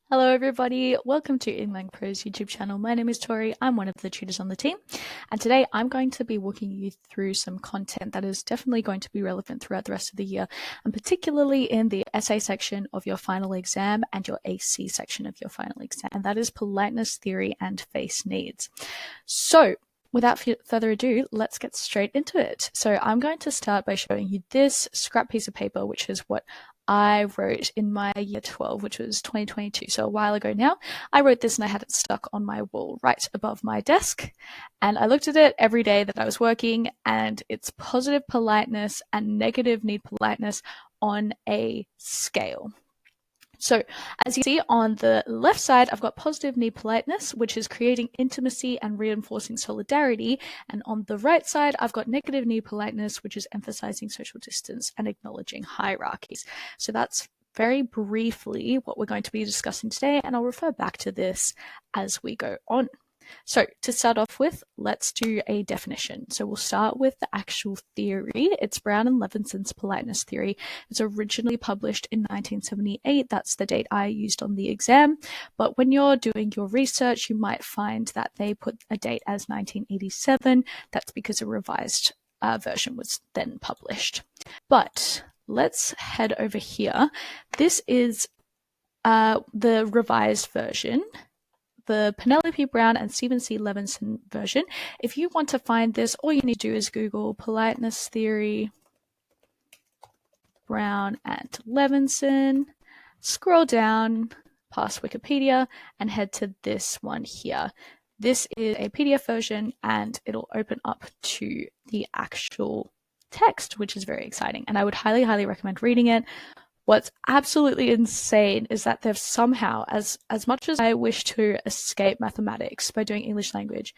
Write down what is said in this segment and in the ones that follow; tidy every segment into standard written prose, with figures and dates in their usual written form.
Hello everybody, welcome to Eng Lang Pro's YouTube channel. My name is Tori, I'm one of the tutors on the team, and today I'm going to be walking you through some content that is definitely going to be relevant throughout the rest of the year, and particularly in the essay section of your final exam and your AC section of your final exam, and that is politeness theory and face needs. So, without further ado, let's get straight into it. So I'm going to start by showing you this scrap piece of paper, which is what I wrote in my year 12, which was 2022, so a while ago now. I wrote this and I had it stuck on my wall right above my desk, and I looked at it every day that I was working, and it's positive politeness and negative need politeness on a scale. So as you see on the left side, I've got positive need politeness, which is creating intimacy and reinforcing solidarity. And on the right side, I've got negative need politeness, which is emphasizing social distance and acknowledging hierarchies. So that's very briefly what we're going to be discussing today, and I'll refer back to this as we go on. So to start off with, let's do a definition. So we'll start with the actual theory. It's Brown and Levinson's politeness theory. It was originally published in 1978. That's the date I used on the exam. But when you're doing your research, you might find that they put a date as 1987. That's because a revised version was then published. But let's head over here. This is the revised version, the Penelope Brown and Stephen C. Levinson version. If you want to find this, all you need to do is Google politeness theory, Brown and Levinson, scroll down past Wikipedia and head to this one here. This is a PDF version and it'll open up to the actual text, which is very exciting. And I would highly, highly recommend reading it. What's absolutely insane is that they've somehow, as much as I wish to escape mathematics by doing English language,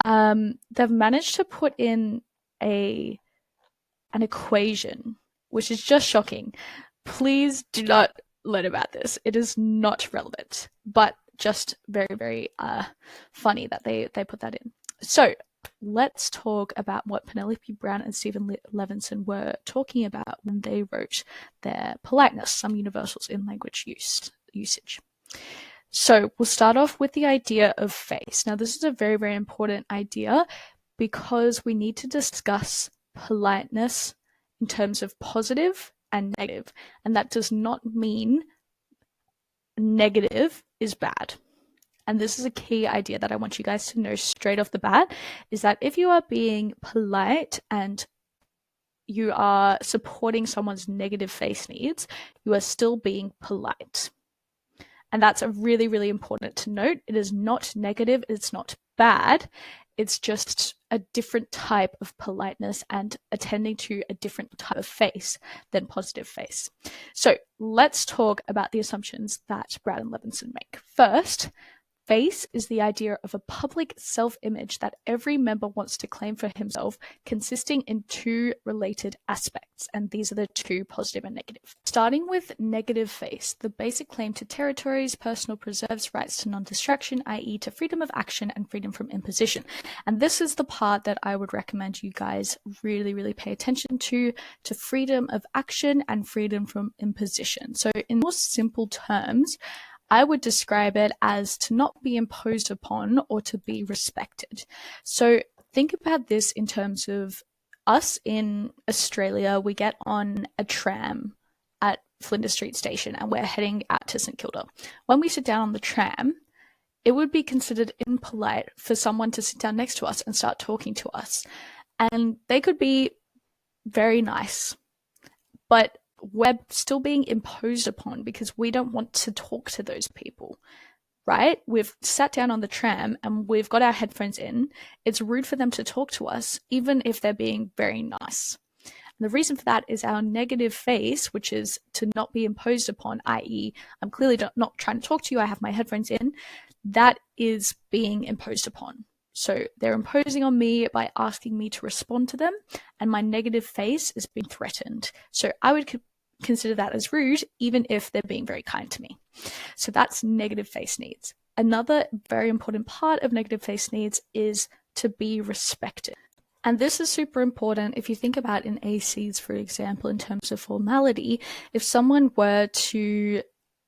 they've managed to put in an equation, which is just shocking. Please do not learn about this. It is not relevant, but just very, very funny that they put that in. So let's talk about what Penelope Brown and Stephen Levinson were talking about when they wrote their politeness, some universals in language usage. So we'll start off with the idea of face. Now, this is a very, very important idea because we need to discuss politeness in terms of positive and negative, and that does not mean negative is bad. And this is a key idea that I want you guys to know straight off the bat, is that if you are being polite and you are supporting someone's negative face needs, you are still being polite. And that's a really, really important to note. It is not negative, it's not bad. It's just a different type of politeness and attending to a different type of face than positive face. So let's talk about the assumptions that Brown and Levinson make. First, face is the idea of a public self-image that every member wants to claim for himself, consisting in two related aspects, and these are the two, positive and negative. Starting with negative face, the basic claim to territories, personal preserves rights to non-distraction, i.e. to freedom of action and freedom from imposition. And this is the part that I would recommend you guys really, really pay attention to freedom of action and freedom from imposition. So in more simple terms, I would describe it as to not be imposed upon or to be respected. So think about this in terms of us in Australia. We get on a tram at Flinders Street Station and we're heading out to St Kilda. When we sit down on the tram, it would be considered impolite for someone to sit down next to us and start talking to us. And they could be very nice, but we're still being imposed upon because we don't want to talk to those people, right? We've sat down on the tram and we've got our headphones in. It's rude for them to talk to us, even if they're being very nice. And the reason for that is our negative face, which is to not be imposed upon, i.e. I'm clearly not trying to talk to you, I have my headphones in. That is being imposed upon. So they're imposing on me by asking me to respond to them, and my negative face is being threatened. So I would consider that as rude, even if they're being very kind to me. So that's negative face needs. Another very important part of negative face needs is to be respected. And this is super important if you think about in ACs, for example, in terms of formality. If someone were to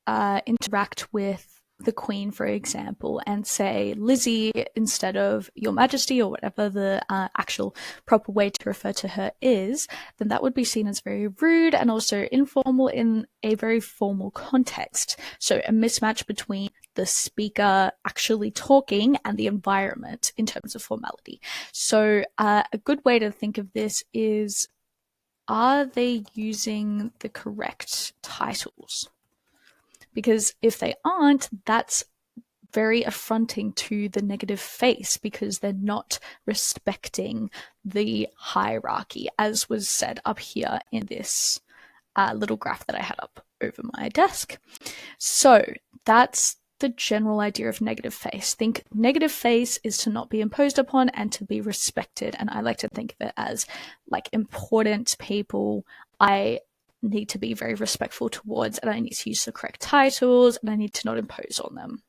interact with the Queen, for example, and say Lizzie instead of Your Majesty or whatever the actual proper way to refer to her is, then that would be seen as very rude and also informal in a very formal context. So a mismatch between the speaker actually talking and the environment in terms of formality. So a good way to think of this is, are they using the correct titles? Because if they aren't, that's very affronting to the negative face because they're not respecting the hierarchy, as was said up here in this little graph that I had up over my desk. So that's the general idea of negative face. Think negative face is to not be imposed upon and to be respected. And I like to think of it as like important people I need to be very respectful towards, and I need to use the correct titles, and I need to not impose on them.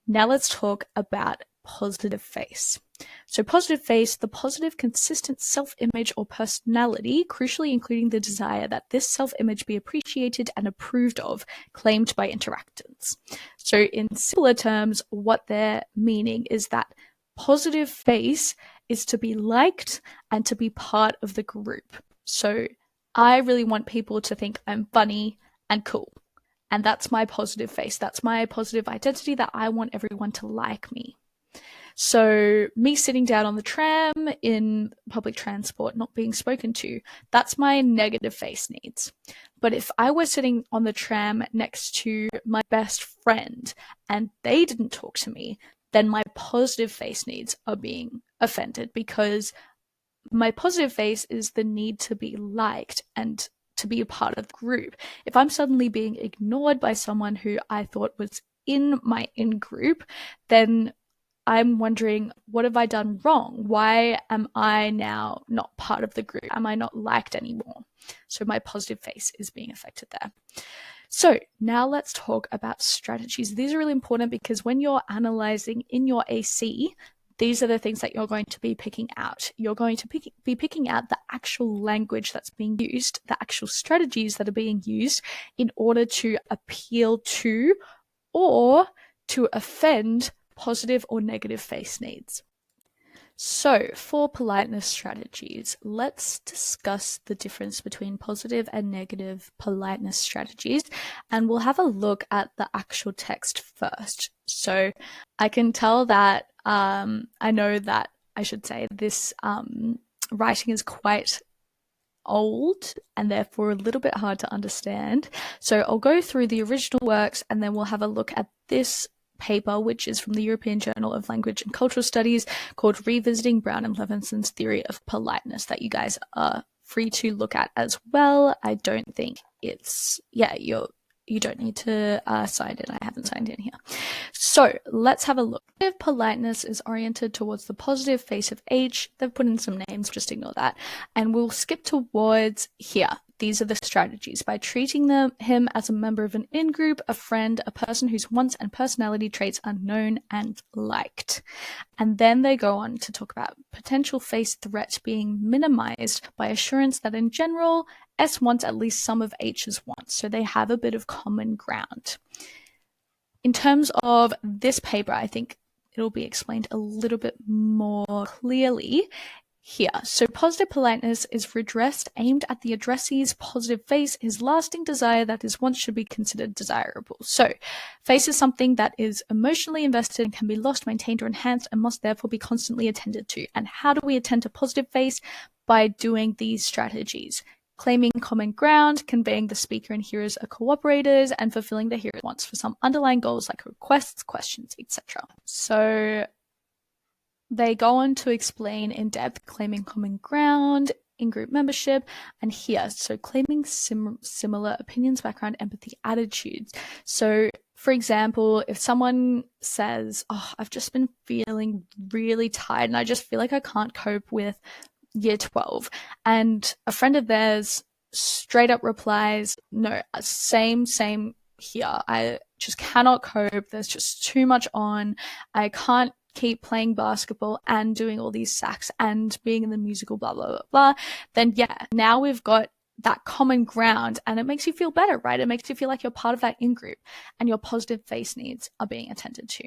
Now let's talk about positive face. So positive face, the positive, consistent self-image or personality, crucially including the desire that this self-image be appreciated and approved of, claimed by interactants. So in simpler terms, what they're meaning is that positive face is to be liked and to be part of the group. So I really want people to think I'm funny and cool. And that's my positive face. That's my positive identity, that I want everyone to like me. So me sitting down on the tram in public transport, not being spoken to, that's my negative face needs. But if I was sitting on the tram next to my best friend and they didn't talk to me, then my positive face needs are being offended, because my positive face is the need to be liked and to be a part of the group. If I'm suddenly being ignored by someone who I thought was in my in-group, then I'm wondering, what have I done wrong? Why am I now not part of the group? Am I not liked anymore? So my positive face is being affected there. So now let's talk about strategies. These are really important because when you're analyzing in your AC, these are the things that you're going to be picking out. You're going to be picking out the actual language that's being used, the actual strategies that are being used in order to appeal to or to offend positive or negative face needs. So for politeness strategies, let's discuss the difference between positive and negative politeness strategies, and we'll have a look at the actual text first. So I can tell that I know that I should say this writing is quite old and therefore a little bit hard to understand. So I'll go through the original works and then we'll have a look at this paper, which is from the European Journal of Language and Cultural Studies, called Revisiting Brown and Levinson's Theory of Politeness, that you guys are free to look at as well. I don't think it's, you don't need to sign in. I haven't signed in here. So let's have a look. If politeness is oriented towards the positive face of H, they've put in some names, just ignore that. And we'll skip towards here. These are the strategies. By treating him as a member of an in-group, a friend, a person whose wants and personality traits are known and liked. And then they go on to talk about potential face threat being minimized by assurance that in general, S wants at least some of H's wants, so they have a bit of common ground. In terms of this paper, I think it'll be explained a little bit more clearly here. So positive politeness is redressed aimed at the addressee's positive face, his lasting desire that his wants should be considered desirable. So face is something that is emotionally invested and can be lost, maintained, or enhanced, and must therefore be constantly attended to. And how do we attend to positive face? By doing these strategies. Claiming common ground, conveying the speaker and hearers are cooperators, and fulfilling the hearer's wants for some underlying goals like requests, questions, etc. So they go on to explain in depth claiming common ground, in-group membership, and here, so claiming similar opinions, background, empathy, attitudes. So, for example, if someone says, oh, I've just been feeling really tired and I just feel like I can't cope with year 12, and a friend of theirs straight up replies, no, same here. I just cannot cope. There's just too much on. I can't keep playing basketball and doing all these sacks and being in the musical, blah, blah, blah, blah. Then yeah, now we've got that common ground, and it makes you feel better, right? It makes you feel like you're part of that in-group and your positive face needs are being attended to.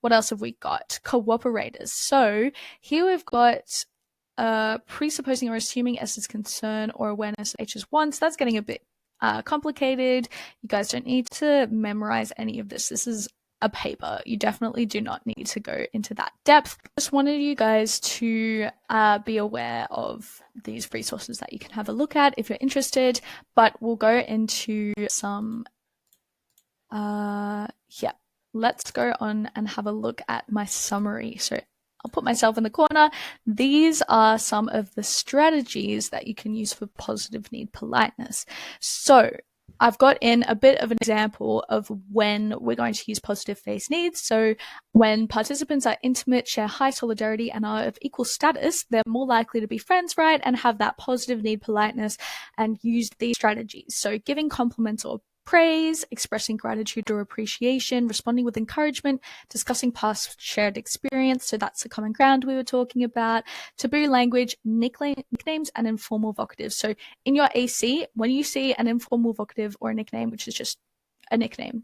What else have we got? Cooperators. So here we've got presupposing or assuming S is concern or awareness, H is want. So that's getting a bit complicated. You guys don't need to memorize any of this. This is a paper. You definitely do not need to go into that depth. Just wanted you guys to be aware of these resources that you can have a look at if you're interested, but we'll go into some, let's go on and have a look at my summary. So I'll put myself in the corner. These are some of the strategies that you can use for positive need politeness. So I've got in a bit of an example of when we're going to use positive face needs. So when participants are intimate, share high solidarity, and are of equal status, they're more likely to be friends, right? And have that positive need politeness and use these strategies. So giving compliments or praise, expressing gratitude or appreciation, responding with encouragement, discussing past shared experience. So that's the common ground we were talking about. Taboo language, nicknames, and informal vocatives. So in your AC, when you see an informal vocative or a nickname, which is just a nickname,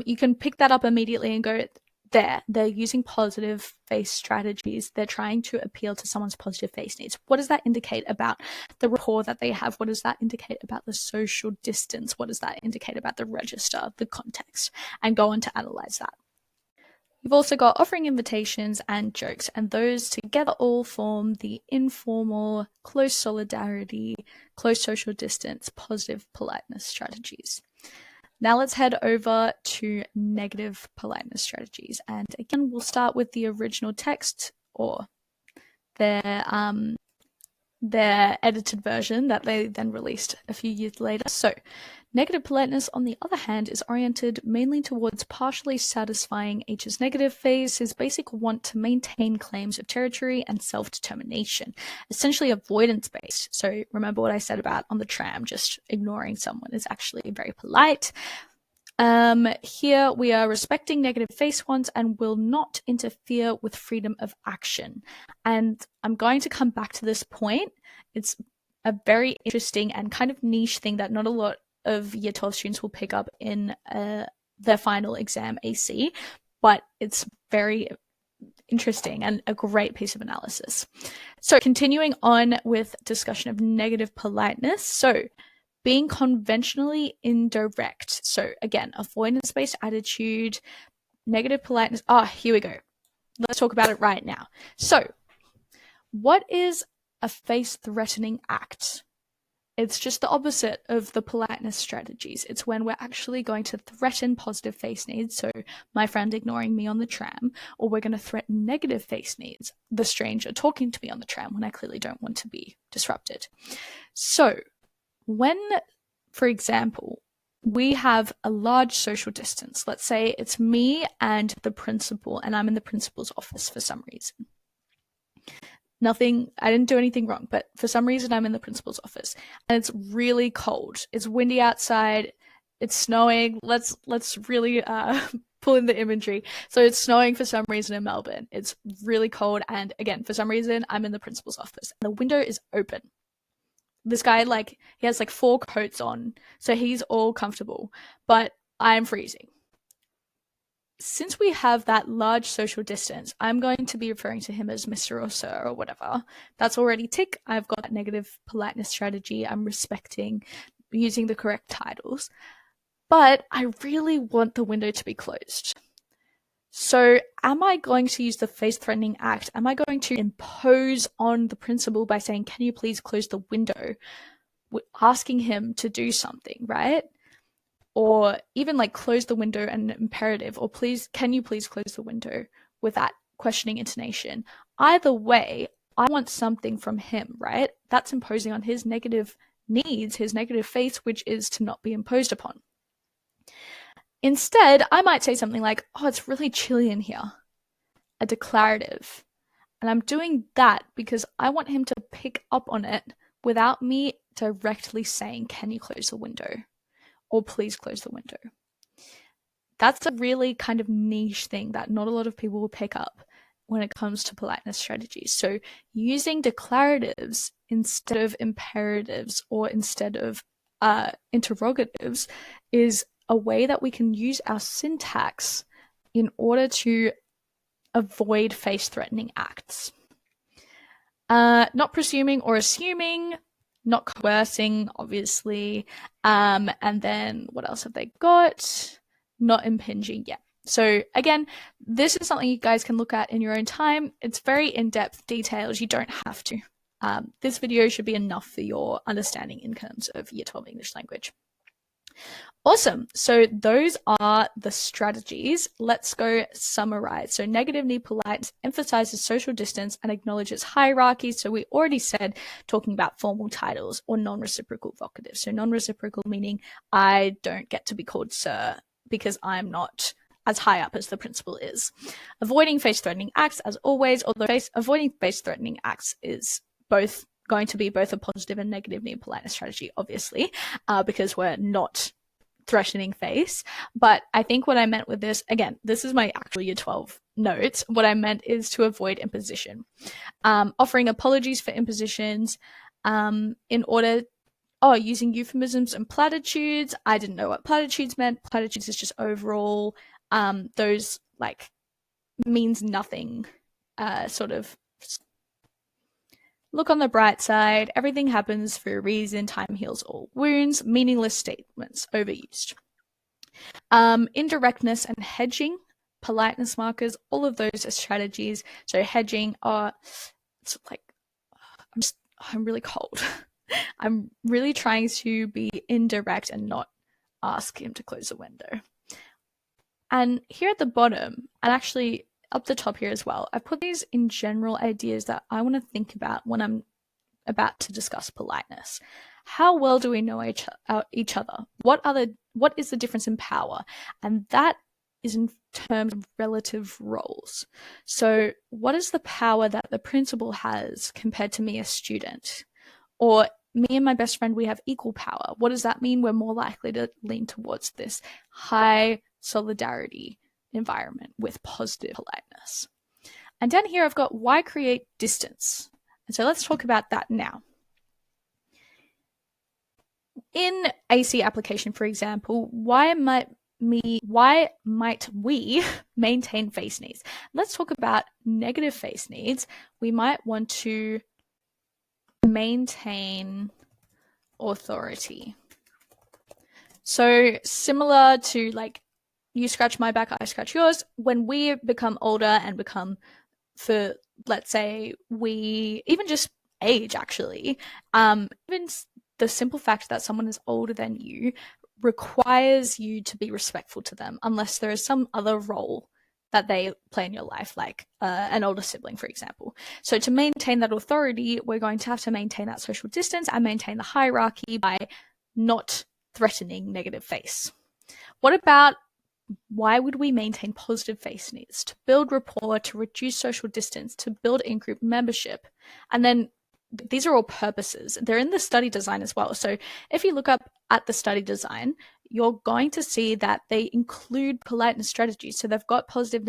you can pick that up immediately and go, there, they're using positive face strategies. They're trying to appeal to someone's positive face needs. What does that indicate about the rapport that they have? What does that indicate about the social distance? What does that indicate about the register, the context? And go on to analyze that. You've also got offering invitations and jokes, and those together all form the informal, close solidarity, close social distance, positive politeness strategies. Now let's head over to negative politeness strategies. And again, we'll start with the original text or their edited version that they then released a few years later. So negative politeness, on the other hand, is oriented mainly towards partially satisfying H's negative phase, his basic want to maintain claims of territory and self-determination, essentially avoidance-based. So remember what I said about on the tram, just ignoring someone is actually very polite. Here we are respecting negative face wants and will not interfere with freedom of action. And I'm going to come back to this point. It's a very interesting and kind of niche thing that not a lot of Year 12 students will pick up in their final exam AC, but it's very interesting and a great piece of analysis. So continuing on with discussion of negative politeness. So being conventionally indirect. So again, avoidance-based attitude, negative politeness. Here we go. Let's talk about it right now. So what is a face-threatening act? It's just the opposite of the politeness strategies. It's when we're actually going to threaten positive face needs, so my friend ignoring me on the tram, or we're going to threaten negative face needs, the stranger talking to me on the tram when I clearly don't want to be disrupted. So when, for example, we have a large social distance, let's say it's me and the principal, and I'm in the principal's office for some reason. I didn't do anything wrong, but for some reason I'm in the principal's office and it's really cold. It's windy outside. It's snowing. Let's really pull in the imagery. So it's snowing for some reason in Melbourne. It's really cold. And again, for some reason, I'm in the principal's office and the window is open. This guy, he has 4 coats on, so he's all comfortable, but I'm freezing. Since we have that large social distance, I'm going to be referring to him as Mr. or Sir or whatever. That's already tick. I've got that negative politeness strategy. I'm respecting using the correct titles. But I really want the window to be closed. So am I going to use the face-threatening act? Am I going to impose on the principal by saying, can you please close the window? Asking him to do something, right? Or even close the window and imperative, or can you please close the window with that questioning intonation. Either way, I want something from him, right? That's imposing on his negative needs, his negative face, which is to not be imposed upon. Instead, I might say something like, it's really chilly in here. A declarative. And I'm doing that because I want him to pick up on it without me directly saying, can you close the window? Or please close the window. That's a really kind of niche thing that not a lot of people will pick up. when it comes to politeness strategies. So using declaratives instead of imperatives or instead of interrogatives is a way that we can use our syntax in order to avoid face-threatening acts. Not presuming or assuming, not coercing, obviously, and then what else have they got? Not impinging, yeah. So again, this is something you guys can look at in your own time. It's very in-depth details. You don't have to. This video should be enough for your understanding in terms of Year 12 English language. Awesome. So those are the strategies. Let's go summarize. So negative need politeness emphasizes social distance and acknowledges hierarchy. So we already said talking about formal titles or non-reciprocal vocatives. So non-reciprocal meaning I don't get to be called sir because I'm not as high up as the principal is. Avoiding face-threatening acts, as always, although avoiding face-threatening acts is going to be both a positive and negative need politeness strategy, obviously, because we're not threatening face. But I think what I meant with this, again, this is my actual Year 12 notes. What I meant is to avoid imposition. Offering apologies for impositions using euphemisms and platitudes. I didn't know what platitudes meant. Platitudes is just overall, those like means nothing, sort of look on the bright side, everything happens for a reason, time heals all wounds, meaningless statements, overused. Indirectness and hedging, politeness markers, all of those are strategies. So hedging it's like, I'm really cold. I'm really trying to be indirect and not ask him to close the window. And here at the bottom, and actually up the top here as well, I put these in general ideas that I want to think about when I'm about to discuss politeness. How well do we know each other? What is the difference in power? And that is in terms of relative roles. So what is the power that the principal has compared to me, a student? Or me and my best friend, we have equal power. What does that mean? We're more likely to lean towards this high solidarity environment with positive politeness. And down here I've got why create distance. And so let's talk about that now. In AC application, for example, why might we maintain face needs? Let's talk about negative face needs. We might want to maintain authority. So similar to like you scratch my back, I scratch yours. When we become older and become, for let's say we even just age actually, even the simple fact that someone is older than you requires you to be respectful to them unless there is some other role that they play in your life, like an older sibling, for example. So to maintain that authority, we're going to have to maintain that social distance and maintain the hierarchy by not threatening negative face. What about why would we maintain positive face needs? To build rapport, to reduce social distance, to build in-group membership. And then these are all purposes. They're in the study design as well. So if you look up at the study design, you're going to see that they include politeness strategies. So they've got positive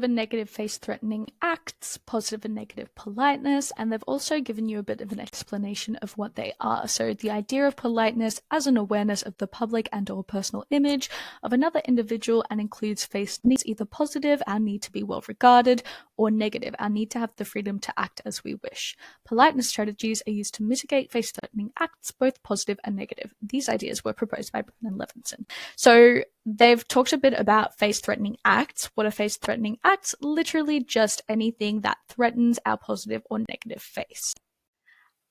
and negative face-threatening acts, positive and negative politeness, and they've also given you a bit of an explanation of what they are. So the idea of politeness as an awareness of the public and or personal image of another individual and includes face needs, either positive, our need to be well regarded, or negative, our need to have the freedom to act as we wish. Politeness strategies are used to mitigate face-threatening acts, both positive and negative. These ideas were proposed by Brennan and Levinson. So they've talked a bit about face-threatening acts. What are face-threatening acts? Literally just anything that threatens our positive or negative face.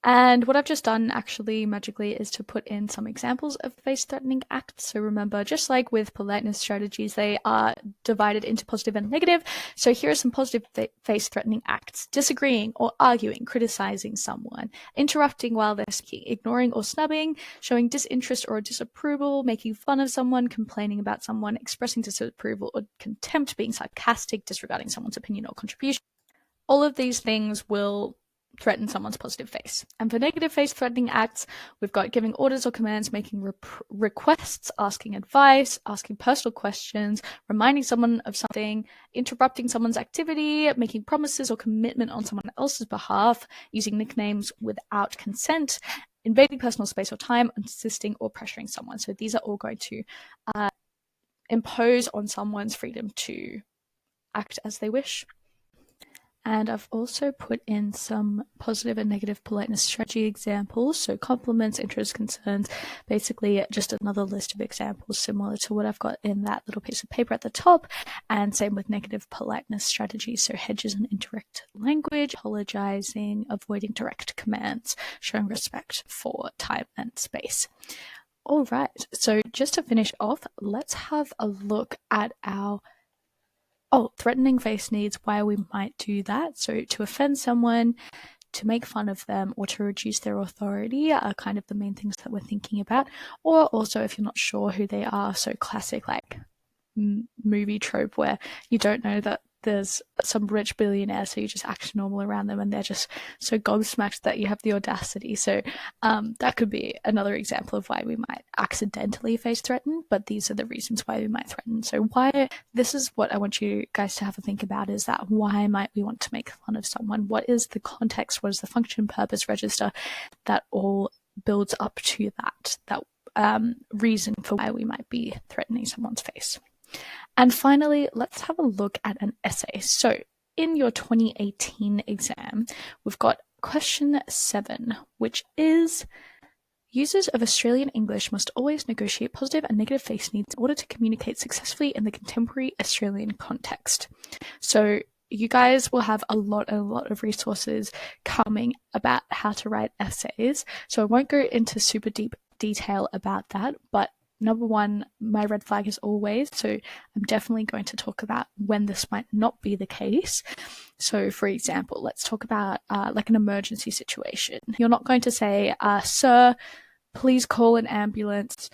And what I've just done actually magically is to put in some examples of face-threatening acts. So remember, just like with politeness strategies, they are divided into positive and negative. So here are some positive face-threatening acts: disagreeing or arguing, criticizing someone, interrupting while they're speaking, ignoring or snubbing, showing disinterest or disapproval, making fun of someone, complaining about someone, expressing disapproval or contempt, being sarcastic, disregarding someone's opinion or contribution. All of these things will threaten someone's positive face. And for negative face threatening acts, we've got giving orders or commands, making requests, asking advice, asking personal questions, reminding someone of something, interrupting someone's activity, making promises or commitment on someone else's behalf, using nicknames without consent, invading personal space or time, insisting or pressuring someone. So these are all going to impose on someone's freedom to act as they wish. And I've also put in some positive and negative politeness strategy examples. So compliments, interests, concerns, basically just another list of examples similar to what I've got in that little piece of paper at the top. And same with negative politeness strategies. So hedges and indirect language, apologizing, avoiding direct commands, showing respect for time and space. All right. So just to finish off, let's have a look at our threatening face needs, why we might do that. So to offend someone, to make fun of them, or to reduce their authority are kind of the main things that we're thinking about. Or also if you're not sure who they are, so classic like movie trope where you don't know that there's some rich billionaire, so you just act normal around them and they're just so gobsmacked that you have the audacity. So that could be another example of why we might accidentally face threaten, but these are the reasons why we might threaten. So this is what I want you guys to have a think about, is that why might we want to make fun of someone? What is the context? What is the function, purpose, register that all builds up to that reason for why we might be threatening someone's face? And finally, let's have a look at an essay. So in your 2018 exam, we've got question 7, which is users of Australian English must always negotiate positive and negative face needs in order to communicate successfully in the contemporary Australian context. So you guys will have a lot of resources coming about how to write essays. So I won't go into super deep detail about that, but number one, my red flag is always, so I'm definitely going to talk about when this might not be the case. So for example, let's talk about like an emergency situation. You're not going to say, sir, please call an ambulance.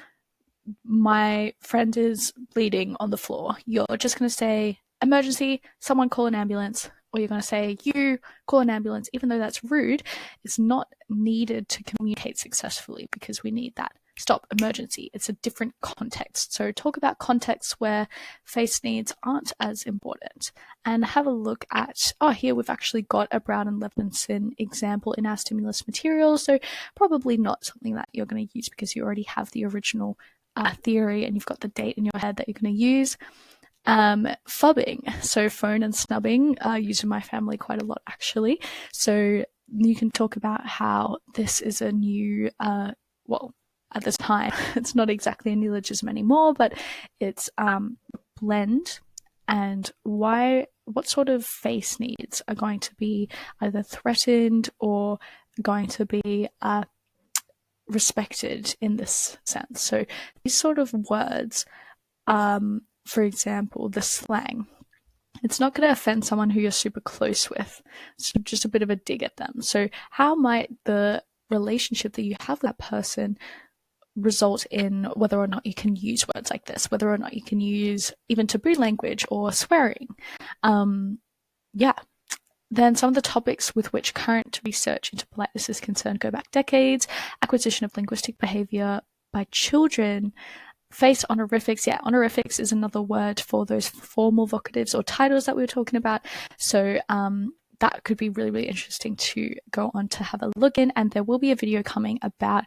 My friend is bleeding on the floor. You're just going to say, emergency, someone call an ambulance. Or you're going to say, you call an ambulance, even though that's rude. It's not needed to communicate successfully because we need that. Stop, emergency. It's a different context. So talk about contexts where face needs aren't as important. And have a look at, here we've actually got a Brown and Levinson example in our stimulus materials. So probably not something that you're going to use because you already have the original theory and you've got the date in your head that you're going to use. Phubbing, so phone and snubbing, used in my family quite a lot actually. So you can talk about how this is a new, at this time, it's not exactly a neologism anymore, but it's blend, and what sort of face needs are going to be either threatened or going to be respected in this sense. So these sort of words, for example, the slang, it's not going to offend someone who you're super close with. So just a bit of a dig at them. So how might the relationship that you have with that person result in whether or not you can use words like this, whether or not you can use even taboo language or swearing. Then some of the topics with which current research into politeness is concerned go back decades. Acquisition of linguistic behavior by children. Face honorifics. Yeah, honorifics is another word for those formal vocatives or titles that we were talking about. So that could be really, really interesting to go on to have a look in. And there will be a video coming about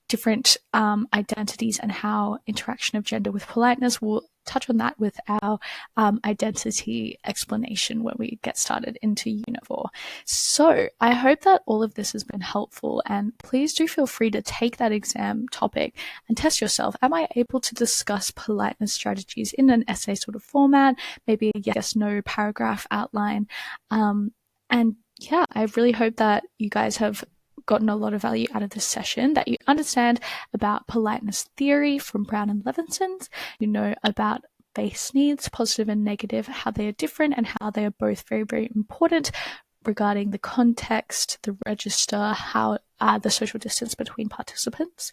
different identities and how interaction of gender with politeness. We'll touch on that with our identity explanation when we get started into Unit 4. So I hope that all of this has been helpful, and please do feel free to take that exam topic and test yourself. Am I able to discuss politeness strategies in an essay sort of format, maybe a yes, no paragraph outline? And yeah, I really hope that you guys have gotten a lot of value out of this session, that you understand about politeness theory from Brown and Levinson, you know about face needs, positive and negative, how they are different and how they are both very, very important regarding the context, the register, how the social distance between participants.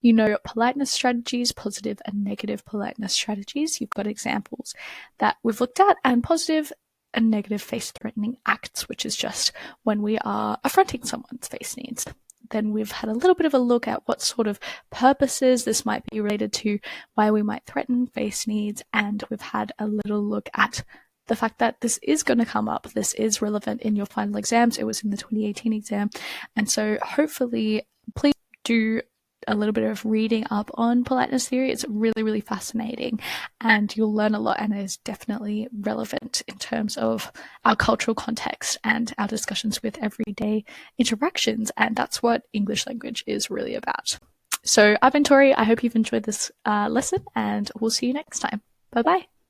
You know politeness strategies, positive and negative politeness strategies. You've got examples that we've looked at, and positive a negative face-threatening acts, which is just when we are affronting someone's face needs. Then we've had a little bit of a look at what sort of purposes this might be related to, why we might threaten face needs, and we've had a little look at the fact that this is going to come up. This is relevant in your final exams. It was in the 2018 exam. And so hopefully, please do a little bit of reading up on politeness theory. It's really, really fascinating, and you'll learn a lot, and it is definitely relevant in terms of our cultural context and our discussions with everyday interactions, and that's what English language is really about. So I've been Tori. I hope you've enjoyed this lesson, and we'll see you next time. Bye-bye.